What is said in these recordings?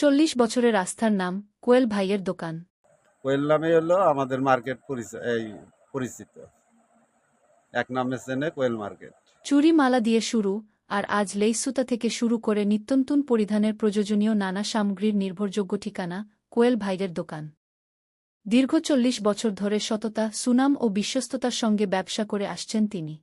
40 বছরের আস্থার নাম কোয়েল ভাইয়ের দোকান। কোয়েল নামে হলো আমাদের মার্কেট পরিচিত। এক নামে চেনে কোয়েল মার্কেট। চুরি মালা দিয়ে শুরু, আর আজ লেইসুতা থেকে শুরু করে নিত্যনতুন পরিধানের প্রয়োজনীয় নানা সামগ্রীর নির্ভরযোগ্য ঠিকানা কোয়েল ভাইয়ের দোকান। দীর্ঘ 40 বছর ধরে সততা, সুনাম ও বিশ্বস্ততার সঙ্গে ব্যবসা করে আসছেন তিনি।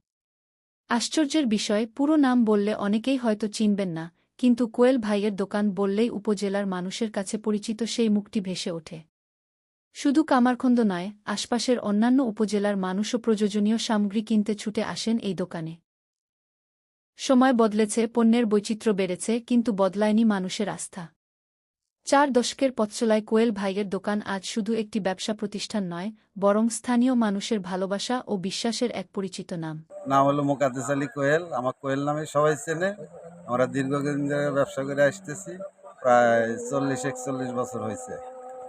আশ্চর্যের বিষয়, পুরো নাম বললে অনেকেই হয়তো চিনবেন না, কিন্তু কোয়েল ভাইয়ের দোকান বললেই উপজেলার মানুষের কাছে পরিচিত সেই মুখটি ভেসে ওঠে। শুধু কামারখন্দ নয়, আশপাশের অন্যান্য উপজেলার মানুষও প্রয়োজনীয় সামগ্রী কিনতে ছুটে আসেন এই দোকানে। সময় বদলেছে, পণ্যের বৈচিত্র্য বেড়েছে, কিন্তু বদলায়নি মানুষের আস্থা। 4 দশকের পথচলায় কোয়েল ভাইয়ের দোকান আজ শুধু একটি ব্যবসা প্রতিষ্ঠান নয়, বরং স্থানীয় মানুষের ভালোবাসা ও বিশ্বাসের এক পরিচিত নাম। নাম হলো মোকাদ্দেস আলী কোয়েল। আমার কোয়েল নামে সবাই চেনে। আমরা দীর্ঘদিন ধরে ব্যবসা করে আসতেছি, প্রায় 40-41 বছর হয়েছে।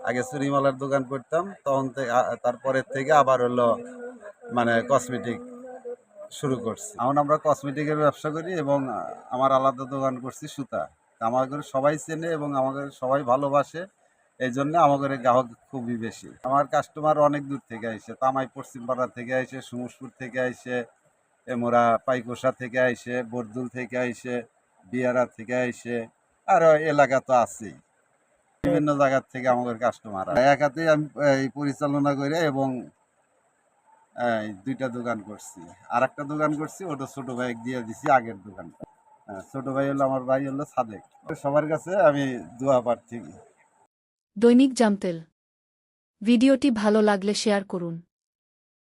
আগে চুরিমালার দোকান করতাম, তখন থেকে তারপরের থেকে আবার হলো মানে কসমেটিক শুরু করছি। এখন আমরা কসমেটিকের ব্যবসা করি এবং আমার আলাদা দোকান করছি সুতা। আমাদের সবাই চেনে এবং আমাদের সবাই ভালোবাসে, এই জন্য আমাদের গ্রাহক খুবই বেশি। আমার কাস্টমার অনেক দূর থেকে আইসে, তামাই পশ্চিমপাড়া থেকে আইসে, সুমুসপুর থেকে আইসে, এমরা পাইকোষা থেকে আইসে, বরদুল থেকে আইসে, বিয়ারা থেকে আইসে, আর এলাকা তো আছেই। বিভিন্ন জায়গার থেকে আমাদের কাস্টমার এক হাতেই আমি এই পরিচালনা করে এবং এই 2টা দোকান করছি। আর একটা দোকান করছি, ওটা ছোট ভাই দিয়ে দিছি আগের দোকানটা। ছোট ভাই হলো আমার ভাই হলো সাদেক। সবার কাছে আমি দোয়া প্রার্থী। দৈনিক জামতেল। ভিডিওটি ভালো লাগলে শেয়ার করুন।